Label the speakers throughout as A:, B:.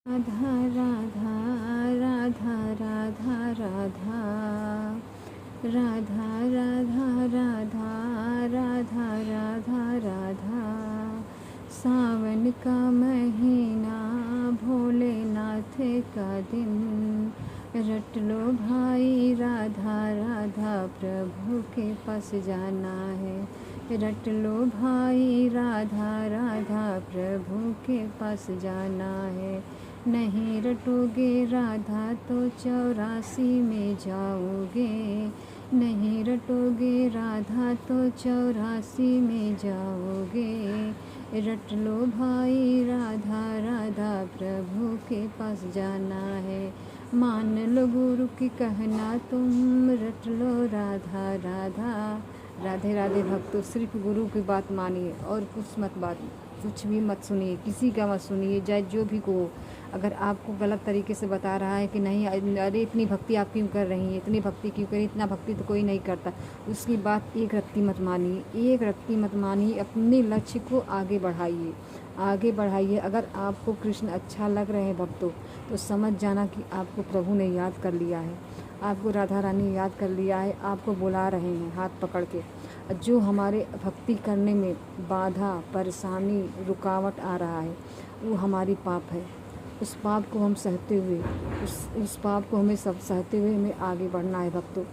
A: राधा राधा राधा राधा राधा राधा राधा राधा राधा राधा राधा। सावन का महीना भोलेनाथ का दिन, रट लो भाई राधा राधा प्रभु के पास जाना है। रट लो भाई राधा राधा प्रभु के पास जाना है। नहीं रटोगे राधा तो 84 में जाओगे। नहीं रटोगे राधा तो 84 में जाओगे। रट लो भाई राधा राधा प्रभु के पास जाना है। मान लो गुरु की कहना तुम, रट लो राधा राधा। राधे राधे भक्तों, सिर्फ गुरु की बात मानिए और कुछ भी मत सुनिए, किसी का मत सुनिए, चाहे जो भी को। अगर आपको गलत तरीके से बता रहा है कि नहीं, अरे इतनी भक्ति आप क्यों कर रही हैं, इतनी भक्ति क्यों करी, इतना भक्ति तो कोई नहीं करता, उसकी बात एक रत्ती मत मानिए, एक रत्ती मत मानिए। अपने लक्ष्य को आगे बढ़ाइए, आगे बढ़ाइए। अगर आपको कृष्ण अच्छा लग रहे हैं भक्तों, तो समझ जाना कि आपको प्रभु ने याद कर लिया है, आपको राधा रानी याद कर लिया है, आपको बुला रहे हैं हाथ पकड़ के। जो हमारे भक्ति करने में बाधा, परेशानी, रुकावट आ रहा है, वो हमारी पाप है। उस पाप को हम सहते हुए, उस पाप को हमें सब सहते हुए हमें आगे बढ़ना है भक्तों,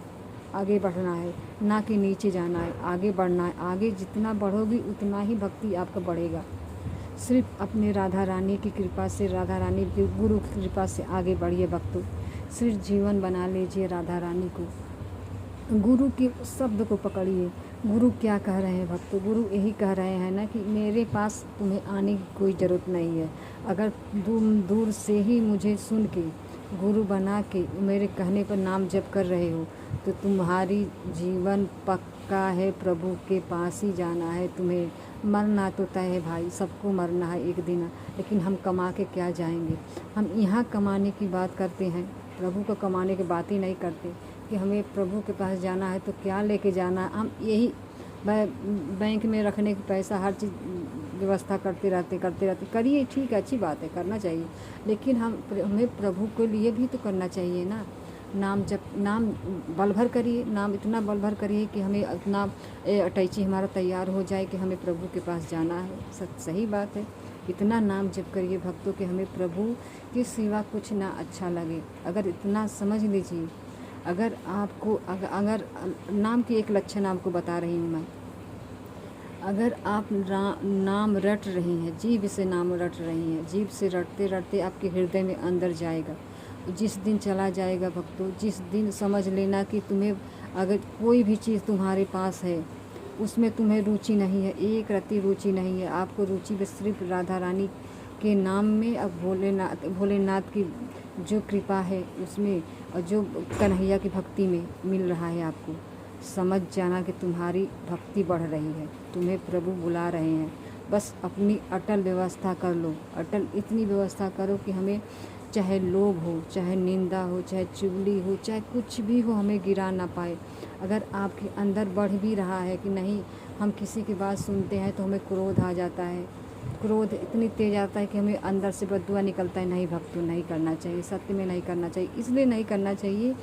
A: आगे बढ़ना है, ना कि नीचे जाना है, आगे बढ़ना है। आगे जितना बढ़ोगी उतना ही भक्ति आपका बढ़ेगा। सिर्फ अपने राधा रानी की कृपा से, राधा रानी की गुरु की कृपा से आगे बढ़िए भक्तों। सिर्फ जीवन बना लीजिए राधा रानी को, गुरु के शब्द को पकड़िए। गुरु क्या कह रहे हैं भक्तों? गुरु यही कह रहे हैं ना कि मेरे पास तुम्हें आने की कोई ज़रूरत नहीं है। अगर तुम दूर से ही मुझे सुन के, गुरु बना के मेरे कहने पर नाम जप कर रहे हो, तो तुम्हारी जीवन पक्का है, प्रभु के पास ही जाना है। तुम्हें मरना तो तय है भाई, सबको मरना है एक दिन, लेकिन हम कमा के क्या जाएंगे? हम यहाँ कमाने की बात करते हैं, प्रभु को कमाने की बात ही नहीं करते कि हमें प्रभु के पास जाना है तो क्या लेके जाना है। हम यही बैंक में रखने की पैसा, हर चीज़ व्यवस्था करते रहते करिए, ठीक है, अच्छी बात है, करना चाहिए, लेकिन हमें प्रभु के लिए भी तो करना चाहिए ना। नाम जब नाम बल भर करिए, नाम इतना बल भर करिए कि हमें इतना अटैची हमारा तैयार हो जाए कि हमें प्रभु के पास जाना है। सही बात है, इतना नाम जप करिए भक्तों कि हमें प्रभु की सिवा कुछ ना अच्छा लगे। अगर इतना समझ लीजिए, अगर आपको अगर नाम की एक लक्षण आपको बता रही हूँ मैं। अगर आप नाम रट रही हैं, जीभ से नाम रट रही हैं, जीभ से रटते रटते आपके हृदय में अंदर जाएगा, जिस दिन चला जाएगा भक्तों, जिस दिन समझ लेना कि तुम्हें अगर कोई भी चीज़ तुम्हारे पास है उसमें तुम्हें रुचि नहीं है, एक रत्ती रुचि नहीं है, आपको रुचि बस सिर्फ राधा रानी के नाम में। अब भोलेनाथ की जो कृपा है उसमें, और जो कन्हैया की भक्ति में मिल रहा है आपको, समझ जाना कि तुम्हारी भक्ति बढ़ रही है, तुम्हें प्रभु बुला रहे हैं। बस अपनी अटल व्यवस्था कर लो, अटल इतनी व्यवस्था करो कि हमें चाहे लोभ हो, चाहे निंदा हो, चाहे चुगली हो, चाहे कुछ भी हो, हमें गिरा ना पाए। अगर आपके अंदर बढ़ भी रहा है कि नहीं, हम किसी की बात सुनते हैं तो हमें क्रोध आ जाता है, क्रोध इतनी तेज आता है कि हमें अंदर से बददुआ निकलता है, नहीं भक्तों नहीं करना चाहिए, सत्य में नहीं करना चाहिए। इसलिए नहीं करना चाहिए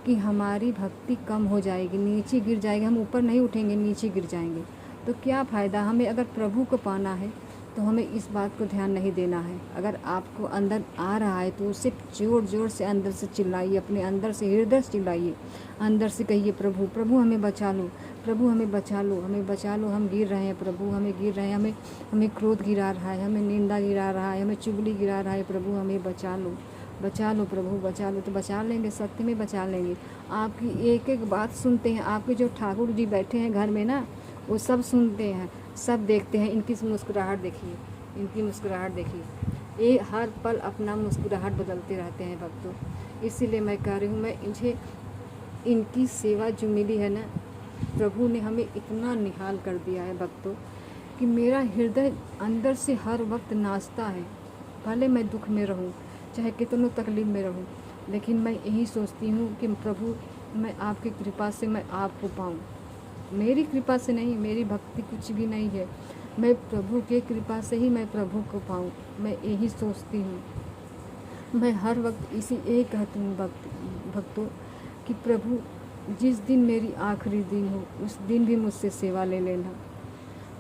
A: कि हमारी भक्ति कम हो जाएगी, नीचे गिर जाएगी, हम ऊपर नहीं उठेंगे, नीचे गिर जाएंगे, तो क्या फ़ायदा। हमें अगर प्रभु को पाना है तो हमें इस बात को ध्यान नहीं देना है। अगर आपको अंदर आ रहा है तो उसे ज़ोर ज़ोर से अंदर से चिल्लाइए, अपने अंदर से हृदय से चिल्लाइए, अंदर से कहिए प्रभु प्रभु हमें बचा लो, प्रभु हमें बचा लो, हमें बचा लो, हम गिर रहे हैं प्रभु, हमें गिर रहे हैं, हमें क्रोध गिरा रहा है, हमें निंदा गिरा रहा है, हमें चुगली गिरा रहा है, प्रभु हमें बचा लो, बचा लो प्रभु बचा लो। तो बचा लेंगे, सत्य में बचा लेंगे। आपकी एक एक बात सुनते हैं, आपके जो ठाकुर जी बैठे हैं घर में ना, वो सब सुनते हैं, सब देखते हैं। इनकी मुस्कुराहट देखिए, इनकी मुस्कुराहट देखिए, ये हर पल अपना मुस्कुराहट बदलते रहते हैं भक्तों। इसीलिए मैं कह रही हूँ, मैं इन्हें इनकी सेवा जो मिली है ना, प्रभु ने हमें इतना निहाल कर दिया है भक्तों कि मेरा हृदय अंदर से हर वक्त नाचता है। भले मैं दुख में रहूं, चाहे कितनों तकलीफ में रहूं, लेकिन मैं यही सोचती हूँ कि प्रभु, मैं आपकी कृपा से मैं आपको पाऊँ। मेरी कृपा से नहीं, मेरी भक्ति कुछ भी नहीं है, मैं प्रभु के कृपा से ही मैं प्रभु को पाऊँ, मैं यही सोचती हूँ। मैं हर वक्त इसी एक कहती हूँ भक्तों कि प्रभु जिस दिन मेरी आखिरी दिन हो उस दिन भी मुझसे सेवा ले लेना,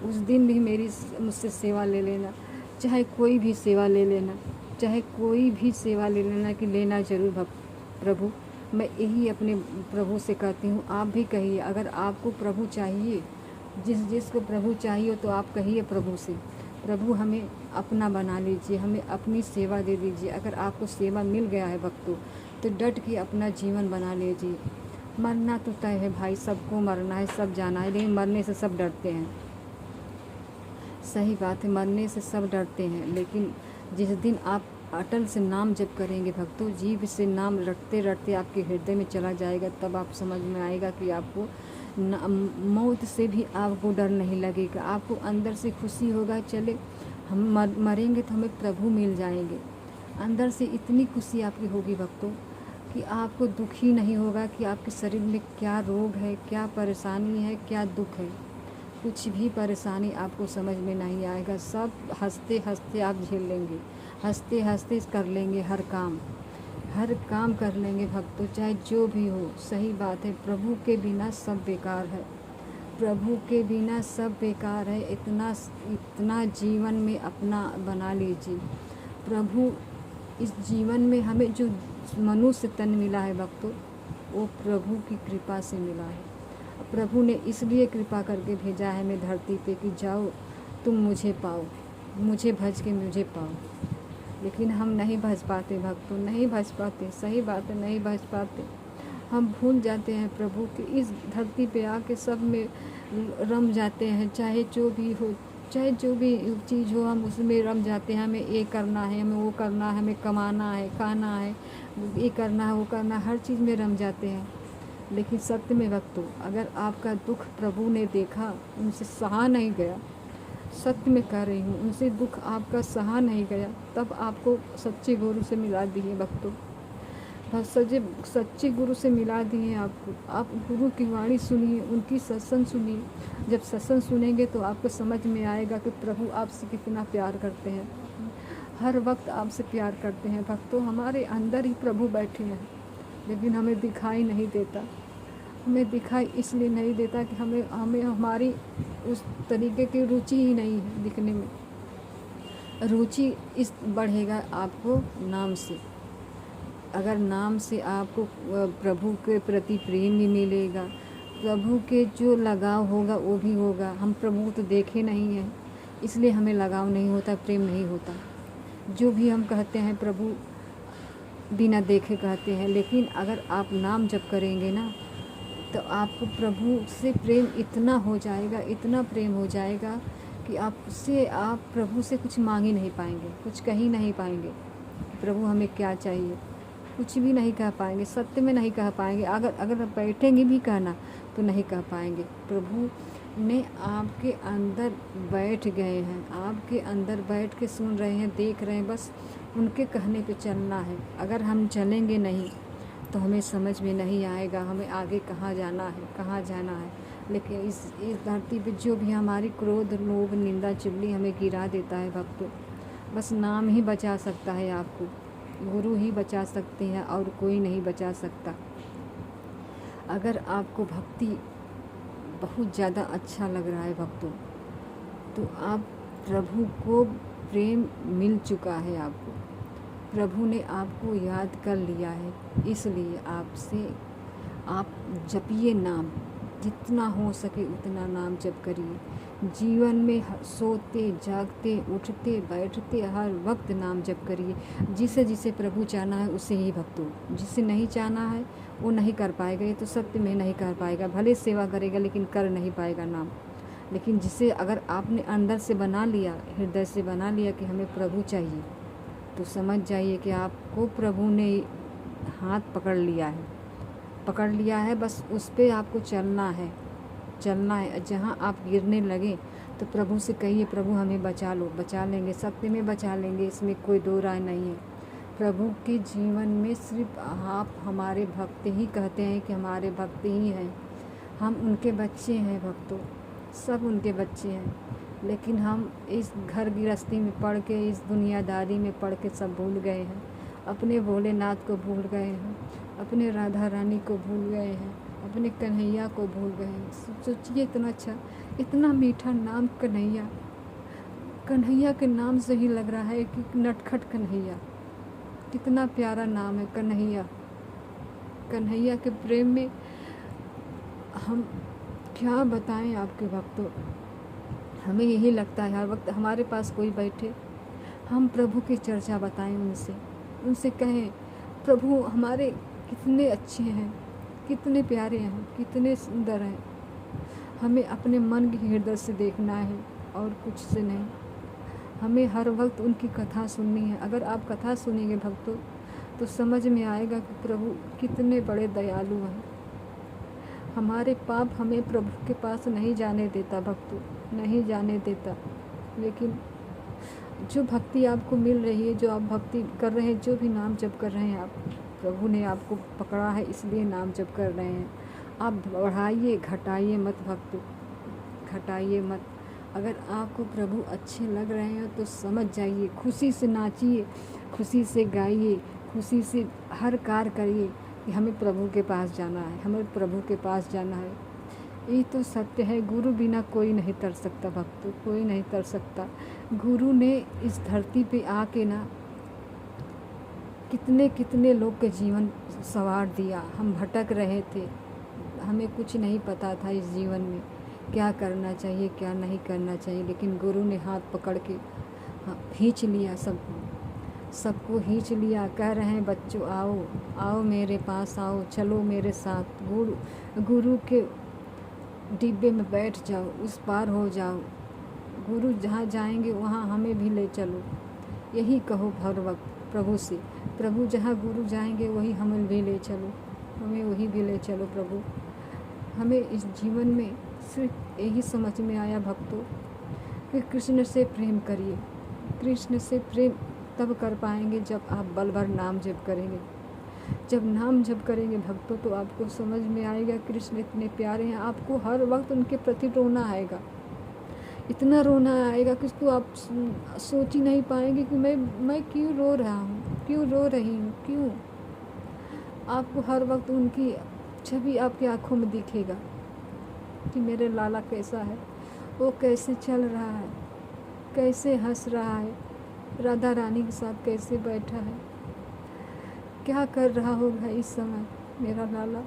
A: उस दिन भी मेरी मुझसे सेवा ले लेना, चाहे कोई भी सेवा ले लेना, चाहे कोई भी सेवा ले लेना कि लेना ज़रूर प्रभु। मैं यही अपने प्रभु से कहती हूँ। आप भी कहिए, अगर आपको प्रभु चाहिए, जिसको प्रभु चाहिए तो आप कहिए प्रभु से, प्रभु हमें अपना बना लीजिए, हमें अपनी सेवा दे दीजिए। अगर आपको सेवा मिल गया है भक्तों तो डट के अपना जीवन बना लीजिए। मरना तो तय है भाई, सबको मरना है, सब जाना है, लेकिन मरने से सब डरते हैं। सही बात है, मरने से सब डरते हैं, लेकिन जिस दिन आप अटल से नाम जप करेंगे भक्तों, जीभ से नाम रटते रटते आपके हृदय में चला जाएगा, तब आप समझ में आएगा कि आपको मौत से भी आपको डर नहीं लगेगा। आपको अंदर से खुशी होगा, चले हम मरेंगे तो हमें प्रभु मिल जाएंगे। अंदर से इतनी खुशी आपकी होगी भक्तों कि आपको दुख ही नहीं होगा कि आपके शरीर में क्या रोग है, क्या परेशानी है, क्या दुख है। कुछ भी परेशानी आपको समझ में नहीं आएगा। सब हंसते हंसते आप झेल लेंगे, हंसते हंसते कर लेंगे, हर काम कर लेंगे भक्तों, चाहे जो भी हो। सही बात है, प्रभु के बिना सब बेकार है, प्रभु के बिना सब बेकार है। इतना जीवन में अपना बना लीजिए। प्रभु इस जीवन में हमें जो मनुष्य तन मिला है भक्तों, वो प्रभु की कृपा से मिला है। प्रभु ने इसलिए कृपा करके भेजा है मैं धरती पे कि जाओ तुम मुझे पाओ, मुझे भज के मुझे पाओ। लेकिन हम नहीं भज पाते भक्तों, नहीं भज पाते। सही बात है, नहीं भज पाते। हम भूल जाते हैं प्रभु कि इस धरती पे आके सब में रम जाते हैं। चाहे जो भी हो, चाहे जो भी चीज़ हो, हम उसमें रम जाते हैं। हमें ये करना है, हमें वो करना है, हमें कमाना है, खाना है, ये करना है, वो करना है, हर चीज़ में रम जाते हैं। लेकिन सत्य में भक्तों, अगर आपका दुख प्रभु ने देखा, उनसे सहा नहीं गया, सत्य में कह रही हूँ, उनसे दुख आपका सहा नहीं गया, तब आपको सच्चे गुरु से मिला दिए भक्तों। बस सच्चे गुरु से मिला दिए आपको। आप गुरु की वाणी सुनिए, उनकी सत्संग सुनिए। जब सत्संग सुनेंगे तो आपको समझ में आएगा कि प्रभु आपसे कितना प्यार करते हैं, हर वक्त आपसे प्यार करते हैं भक्तों। हमारे अंदर ही प्रभु बैठे हैं, लेकिन हमें दिखाई नहीं देता। हमें दिखाई इसलिए नहीं देता कि हमें हमारी उस तरीके की रुचि ही नहीं है दिखने में। रुचि इस बढ़ेगा आपको नाम से। अगर नाम से आपको प्रभु के प्रति प्रेम भी मिलेगा, प्रभु के जो लगाव होगा वो भी होगा। हम प्रभु तो देखे नहीं हैं, इसलिए हमें लगाव नहीं होता, प्रेम नहीं होता। जो भी हम कहते हैं प्रभु बिना देखे कहते हैं, लेकिन अगर आप नाम जप करेंगे ना तो आपको प्रभु से प्रेम इतना हो जाएगा, इतना प्रेम हो जाएगा कि आप प्रभु से कुछ मांग ही नहीं पाएंगे, कुछ कह ही नहीं पाएंगे। प्रभु हमें क्या चाहिए, कुछ भी नहीं कह पाएंगे, सत्य में नहीं कह पाएंगे। अगर बैठेंगे भी कहना तो नहीं कह पाएंगे। प्रभु ने आपके अंदर बैठ गए हैं, आपके अंदर बैठ के सुन रहे हैं, देख रहे हैं, बस उनके कहने पे चलना है। अगर हम चलेंगे नहीं तो हमें समझ में नहीं आएगा हमें आगे कहाँ जाना है, कहाँ जाना है। लेकिन इस धरती पे जो भी हमारी क्रोध, लोभ, निंदा, चुगली हमें गिरा देता है भक्तों, बस नाम ही बचा सकता है आपको, गुरु ही बचा सकते हैं और कोई नहीं बचा सकता। अगर आपको भक्ति बहुत ज़्यादा अच्छा लग रहा है भक्तों, तो आप प्रभु को प्रेम मिल चुका है, आपको प्रभु ने आपको याद कर लिया है। इसलिए आप जपिए नाम, जितना हो सके उतना नाम जप करिए। जीवन में सोते, जागते, उठते, बैठते हर वक्त नाम जप करिए। जिसे जिसे प्रभु चाहना है उसे ही भक्तों, जिसे नहीं चाहना है वो नहीं कर पाएगा। ये तो सत्य में नहीं कर पाएगा, भले सेवा करेगा लेकिन कर नहीं पाएगा नाम। लेकिन जिसे अगर आपने अंदर से बना लिया, हृदय से बना लिया कि हमें प्रभु चाहिए, तो समझ जाइए कि आपको प्रभु ने हाथ पकड़ लिया है। बस उस पे आपको चलना है। जहाँ आप गिरने लगे तो प्रभु से कहिए, प्रभु हमें बचा लो, बचा लेंगे, सत्य में बचा लेंगे, इसमें कोई दो राय नहीं है। प्रभु के जीवन में सिर्फ आप हमारे भक्त ही कहते हैं कि हमारे भक्त ही हैं, हम उनके बच्चे हैं भक्तों, सब उनके बच्चे हैं। लेकिन हम इस घर गृहस्थी में पढ़ के, इस दुनियादारी में पढ़ के सब भूल गए हैं अपने भोलेनाथ को भूल गए हैं, अपने राधा रानी को भूल गए हैं, अपने कन्हैया को भूल गए हैं। सोचिए इतना अच्छा, इतना मीठा नाम कन्हैया। कन्हैया के नाम से ही लग रहा है कि नटखट कन्हैया, कितना प्यारा नाम है कन्हैया। कन्हैया के प्रेम में हम क्या बताएं आपके भक्तों। हमें यही लगता है हर वक्त हमारे पास कोई बैठे, हम प्रभु की चर्चा बताएं उनसे कहें प्रभु हमारे कितने अच्छे हैं, कितने प्यारे हैं, कितने सुंदर हैं। हमें अपने मन के हृदय से देखना है और कुछ से नहीं। हमें हर वक्त उनकी कथा सुननी है। अगर आप कथा सुनेंगे भक्तों तो समझ में आएगा कि प्रभु कितने बड़े दयालु हैं। हमारे पाप हमें प्रभु के पास नहीं जाने देता भक्तों, नहीं जाने देता। लेकिन जो भक्ति आपको मिल रही है, जो आप भक्ति कर रहे हैं, जो भी नाम जप कर रहे हैं आप, प्रभु ने आपको पकड़ा है इसलिए नाम जप कर रहे हैं। आप बढ़ाइए, घटाइए मत भक्तों, घटाइए मत। अगर आपको प्रभु अच्छे लग रहे हैं तो समझ जाइए, खुशी से नाचिए, खुशी से गाइए, खुशी से हर कार्य करिए कि हमें प्रभु के पास जाना है, हमें प्रभु के पास जाना है। ये तो सत्य है, गुरु बिना कोई नहीं तर सकता भक्तों, कोई नहीं तर सकता। गुरु ने इस धरती पे आके ना कितने कितने लोग के जीवन संवार दिया। हम भटक रहे थे, हमें कुछ नहीं पता था इस जीवन में क्या करना चाहिए क्या नहीं करना चाहिए, लेकिन गुरु ने हाथ पकड़ के खींच लिया, सबको खींच लिया। कह रहे हैं बच्चों आओ आओ मेरे पास आओ, चलो मेरे साथ, गुरु के डिब्बे में बैठ जाओ, उस पार हो जाओ, गुरु जहाँ जाएंगे वहाँ हमें भी ले चलो। यही कहो हर वक्त प्रभु से, प्रभु जहाँ गुरु जाएंगे वही हमें भी ले चलो, हमें वही भी ले चलो प्रभु। हमें इस जीवन में सिर्फ यही समझ में आया भक्तों कि कृष्ण से प्रेम करिए। कृष्ण से प्रेम तब कर पाएंगे जब आप बल भर नाम जप करेंगे। जब नाम जप करेंगे भक्तों तो आपको समझ में आएगा कृष्ण इतने प्यारे हैं। आपको हर वक्त उनके प्रति रोना आएगा, इतना रोना आएगा कि उसको आप सोच ही नहीं पाएंगे कि मैं क्यों रो रहा हूँ, क्यों रो रही हूँ, क्यों। आपको हर वक्त उनकी छवि आपकी आँखों में दिखेगा कि मेरे लाला कैसा है, वो कैसे चल रहा है, कैसे हंस रहा है, राधा रानी के साथ कैसे बैठा है, क्या कर रहा होगा इस समय मेरा लाला।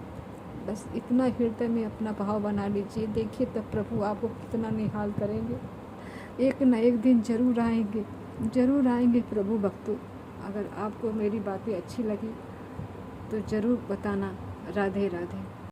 A: बस इतना हृदय में अपना भाव बना लीजिए, देखिए तब प्रभु आपको कितना निहाल करेंगे। एक न एक दिन जरूर आएंगे प्रभु भक्तों। अगर आपको मेरी बातें अच्छी लगी तो ज़रूर बताना। राधे राधे।